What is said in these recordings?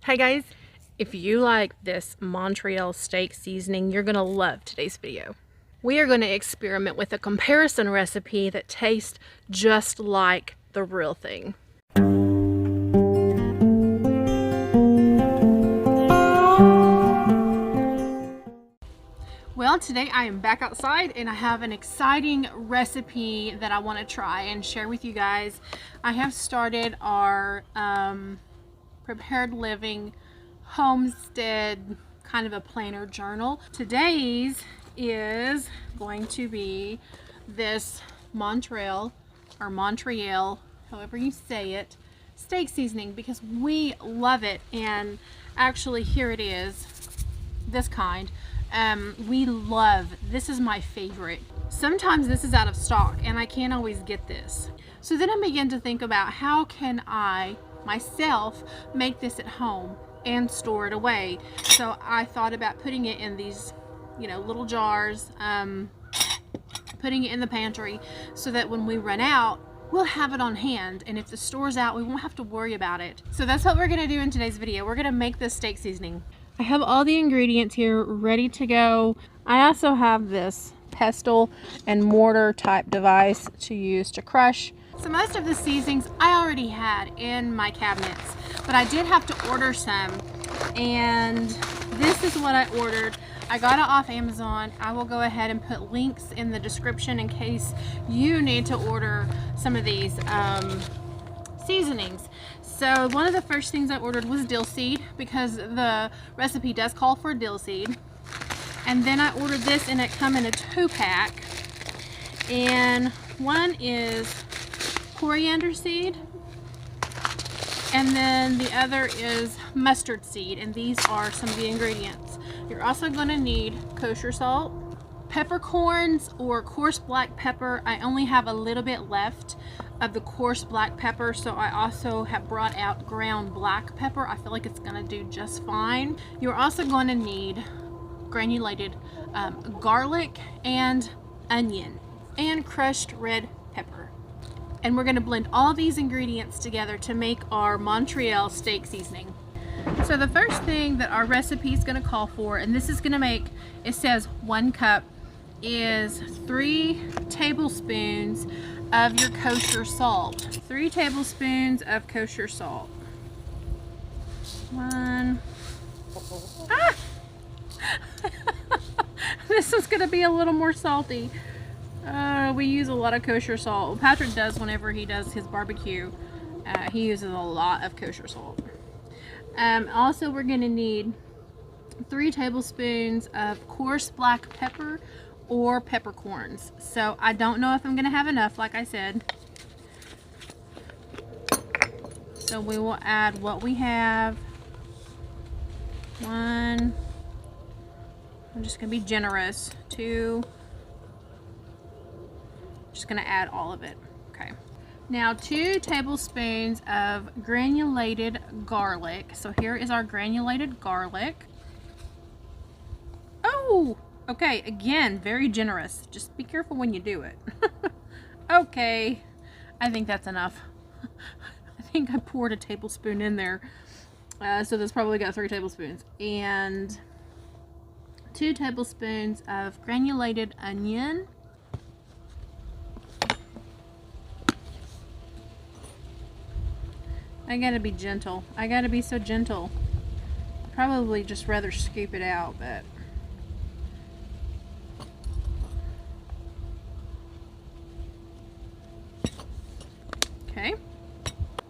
Hey guys, if you like this Montreal steak seasoning, you're gonna love today's video. We are gonna experiment with a comparison recipe that tastes just like the real thing. Well, today I am back outside and I have an exciting recipe that I want to try and share with you guys. I have started our prepared living homestead kind of a planner journal. Today's is going to be this Montreal, however you say it, steak seasoning, because we love it. And actually here it is, this kind. We love, this is my favorite. Sometimes this is out of stock and I can't always get this. So then I began to think about how can I myself make this at home and store it away. So I thought about putting it in these, little jars, putting it in the pantry so that when we run out, we'll have it on hand, and if the store's out, we won't have to worry about it. So that's what we're gonna do in today's video. We're gonna make this steak seasoning. I have all the ingredients here ready to go. I also have this pestle and mortar type device to use to crush. So most of the seasonings I already had in my cabinets, but I did have to order some, and this is what I ordered. I got it off Amazon. I will go ahead and put links in the description in case you need to order some of these seasonings. So one of the first things I ordered was dill seed, because the recipe does call for dill seed. And then I ordered this, and it come in a 2-pack. And one is coriander seed, and then the other is mustard seed, and these are some of the ingredients. You're also going to need kosher salt, peppercorns or coarse black pepper. I only have a little bit left of the coarse black pepper, so I also have brought out ground black pepper. I feel like it's going to do just fine. You're also going to need granulated garlic and onion and crushed red pepper. And we're going to blend all these ingredients together to make our Montreal steak seasoning. So the first thing that our recipe is going to call for, and this is going to make, it says 1 cup, is 3 tablespoons of your kosher salt. 3 tablespoons of kosher salt. 1. Ah! This is going to be a little more salty. We use a lot of kosher salt. Patrick does whenever he does his barbecue. He uses a lot of kosher salt. Also, we're going to need 3 tablespoons of coarse black pepper or peppercorns. So I don't know if I'm going to have enough, like I said. So we will add what we have. 1. I'm just going to be generous. 2. Just going to add all of it. Okay. Now 2 tablespoons of granulated garlic. So here is our granulated garlic. Oh, okay. Again, very generous. Just be careful when you do it. Okay. I think that's enough. I think I poured a tablespoon in there. So that's probably got 3 tablespoons. And 2 tablespoons of granulated onion. I gotta be gentle. I gotta be so gentle. Probably just rather scoop it out, but okay.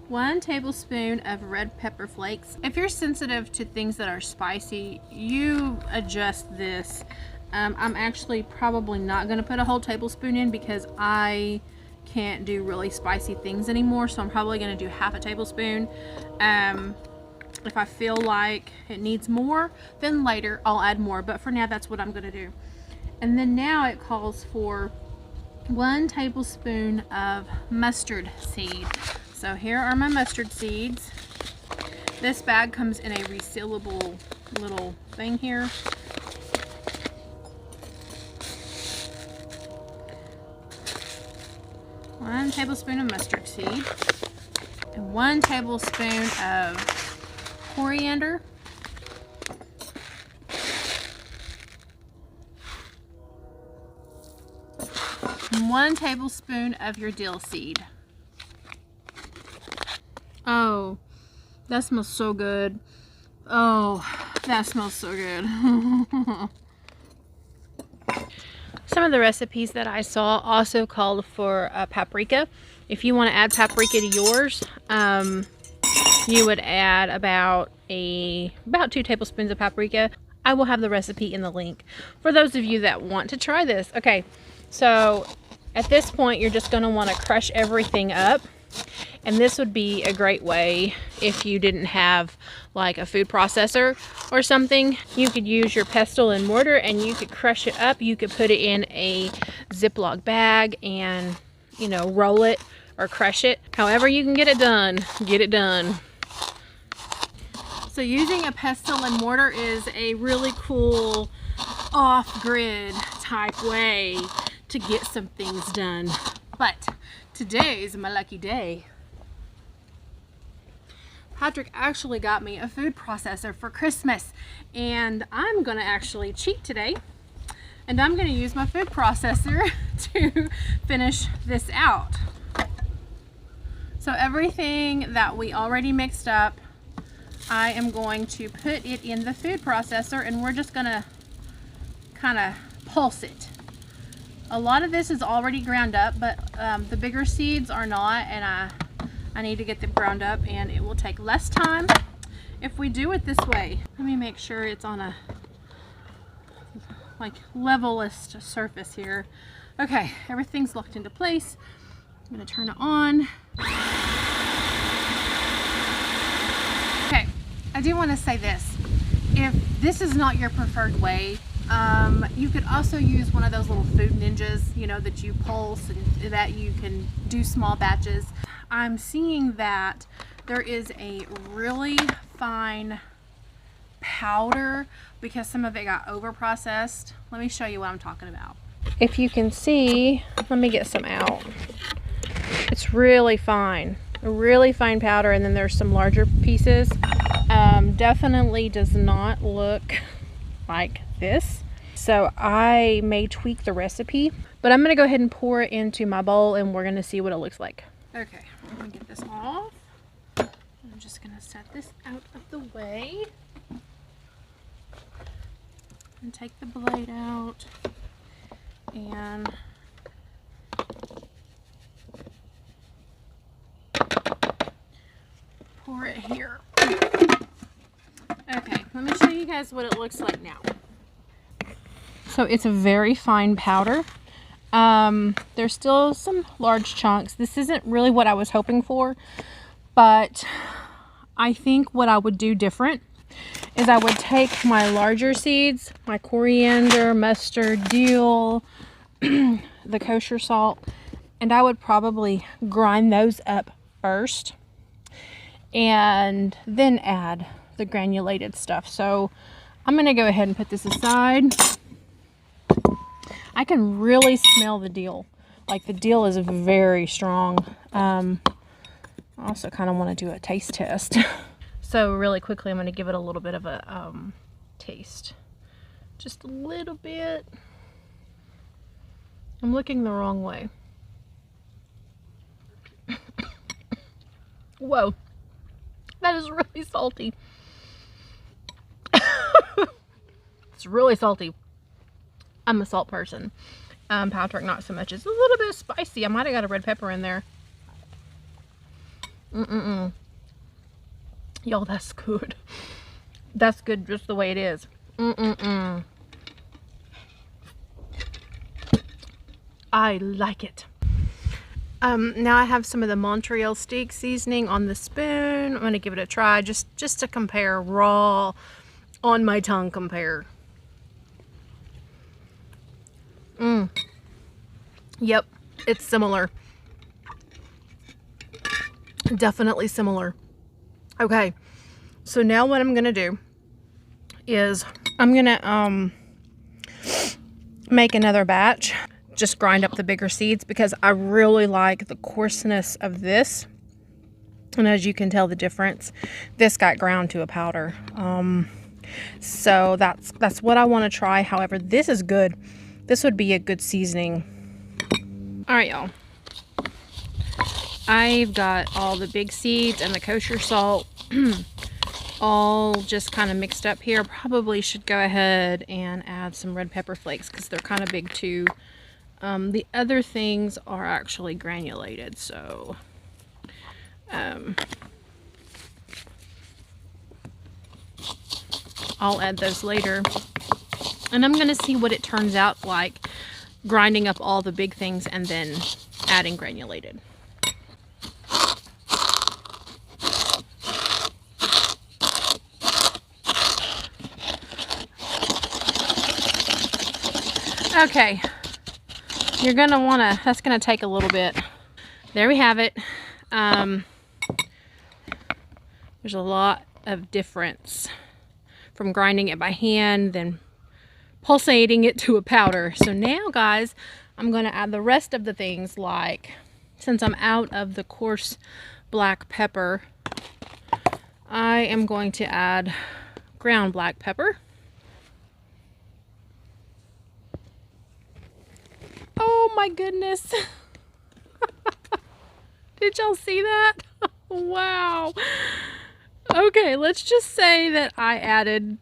1 tablespoon of red pepper flakes. If you're sensitive to things that are spicy, you adjust this. I'm actually probably not gonna put a whole tablespoon in because I can't do really spicy things anymore, so I'm probably going to do half a tablespoon. If I feel like it needs more, then later I'll add more, but for now that's what I'm going to do. And then now it calls for 1 tablespoon of mustard seed. So here are my mustard seeds. This bag comes in a resealable little thing here. 1 tablespoon of mustard seed and 1 tablespoon of coriander. And 1 tablespoon of your dill seed. Oh, that smells so good. Oh, that smells so good. Some of the recipes that I saw also called for paprika. If you want to add paprika to yours, you would add about 2 tablespoons of paprika. I will have the recipe in the link for those of you that want to try this. Okay, so at this point, you're just going to want to crush everything up. And this would be a great way if you didn't have like a food processor or something. You could use your pestle and mortar and you could crush it up. You could put it in a Ziploc bag and, you know, roll it or crush it. However you can get it done, get it done. So using a pestle and mortar is a really cool off-grid type way to get some things done. But today is my lucky day. Patrick actually got me a food processor for Christmas, and I'm gonna actually cheat today, and I'm gonna use my food processor to finish this out. So everything that we already mixed up, I am going to put it in the food processor, and we're just gonna kind of pulse it. A lot of this is already ground up, but the bigger seeds are not, and I need to get them ground up, and it will take less time if we do it this way. Let me make sure it's on a like levelist surface here. Okay, everything's locked into place. I'm gonna turn it on. Okay, I do want to say this. If this is not your preferred way, you could also use one of those little food ninjas, you know, that you pulse and that you can do small batches. I'm seeing that there is a really fine powder because some of it got over processed. Let me show you what I'm talking about. If you can see, let me get some out. It's really fine, a really fine powder, and then there's some larger pieces. Definitely does not look like this. So I may tweak the recipe, but I'm gonna go ahead and pour it into my bowl and we're gonna see what it looks like. Okay, I'm gonna get this off. I'm just gonna set this out of the way and take the blade out and pour it here. Okay, let me show you guys what it looks like now. So it's a very fine powder. There's still some large chunks. This isn't really what I was hoping for, but I think what I would do different is I would take my larger seeds, my coriander, mustard, dill, the kosher salt, and I would probably grind those up first and then add the granulated stuff. So I'm going to go ahead and put this aside. I can really smell the dill. Like, the dill is very strong. I also kind of want to do a taste test. So really quickly, I'm going to give it a little bit of a taste. Just a little bit. I'm looking the wrong way. Whoa. That is really salty. It's really salty. I'm a salt person. Patrick, not so much. It's a little bit spicy. I might have got a red pepper in there. Y'all, that's good. That's good just the way it is. I like it. Now I have some of the Montreal steak seasoning on the spoon. I'm going to give it a try just to compare raw on my tongue compare. Yep, it's similar. Definitely similar. Okay, so now what I'm gonna do is I'm gonna make another batch. Just grind up the bigger seeds because I really like the coarseness of this. And as you can tell the difference, this got ground to a powder. So that's what I want to try. However, this is good. This would be a good seasoning. All right, y'all. I've got all the big seeds and the kosher salt all just kind of mixed up here. Probably should go ahead and add some red pepper flakes because they're kind of big too. The other things are actually granulated, so I'll add those later. And I'm gonna see what it turns out like grinding up all the big things and then adding granulated. Okay, you're gonna wanna, that's gonna take a little bit. There we have it. There's a lot of difference from grinding it by hand, then pulsating it to a powder. So now, guys, I'm gonna add the rest of the things, like, since I'm out of the coarse black pepper, I am going to add ground black pepper. Oh my goodness. Did y'all see that? Wow. Okay, let's just say that I added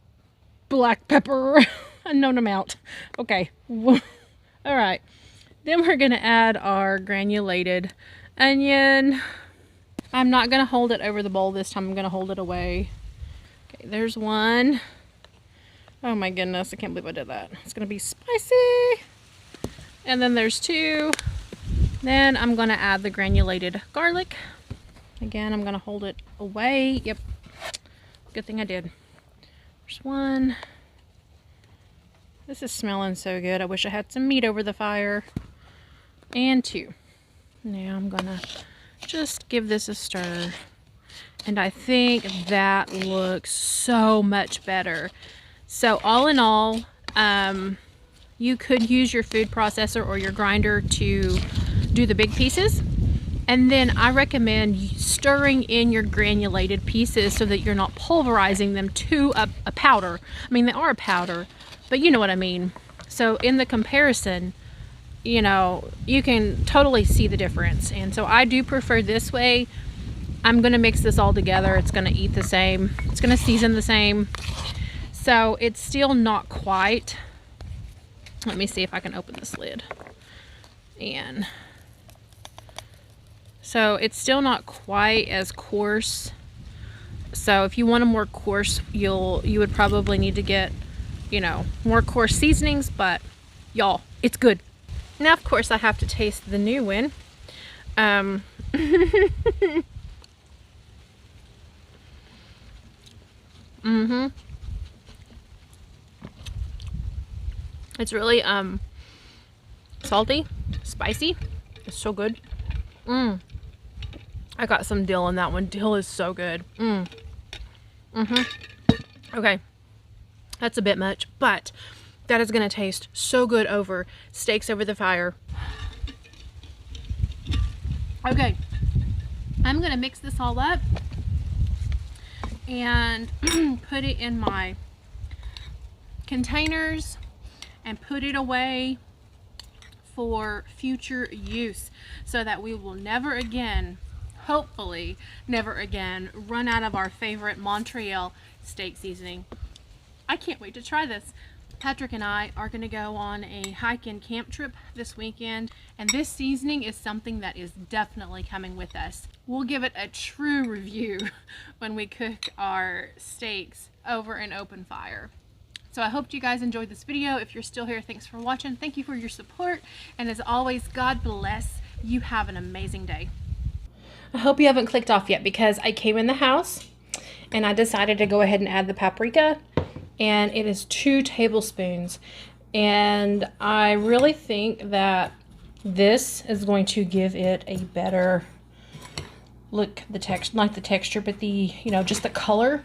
black pepper a known amount. Okay. All right. Then we're going to add our granulated onion. I'm not going to hold it over the bowl this time. I'm going to hold it away. Okay, there's one. Oh my goodness, I can't believe I did that. It's going to be spicy. And then there's two. Then I'm going to add the granulated garlic. Again, I'm going to hold it away. Yep. Good thing I did. There's one. This is smelling so good. I wish I had some meat over the fire. And two. Now I'm going to just give this a stir. And I think that looks so much better. So all in all, you could use your food processor or your grinder to do the big pieces. And then I recommend stirring in your granulated pieces so that you're not pulverizing them to a powder. I mean, they are a powder, but you know what I mean. So in the comparison, you know, you can totally see the difference. And so I do prefer this way. I'm going to mix this all together. It's going to eat the same. It's going to season the same. So it's still not quite. Let me see if I can open this lid. And so it's still not quite as coarse. So if you want a more coarse, you would probably need to get, you know, more coarse seasonings, but y'all, it's good. Now, of course, I have to taste the new one. It's really salty, spicy. It's so good. I got some dill in that one. Dill is so good. Okay, that's a bit much, but that is gonna taste so good over steaks over the fire. Okay, I'm gonna mix this all up and put it in my containers and put it away for future use so that we will never again, hopefully never again, run out of our favorite Montreal steak seasoning. I can't wait to try this. Patrick and I are going to go on a hike and camp trip this weekend, and this seasoning is something that is definitely coming with us. We'll give it a true review when we cook our steaks over an open fire. So I hope you guys enjoyed this video. If you're still here, thanks for watching. Thank you for your support. And as always, God bless. You have an amazing day. I hope you haven't clicked off yet, because I came in the house and I decided to go ahead and add the paprika. And it is 2 tablespoons. And I really think that this is going to give it a better look, the texture, not the texture, but the, you know, just the color.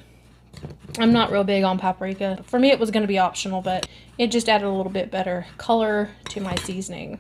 I'm not real big on paprika. For me, it was going to be optional, but it just added a little bit better color to my seasoning.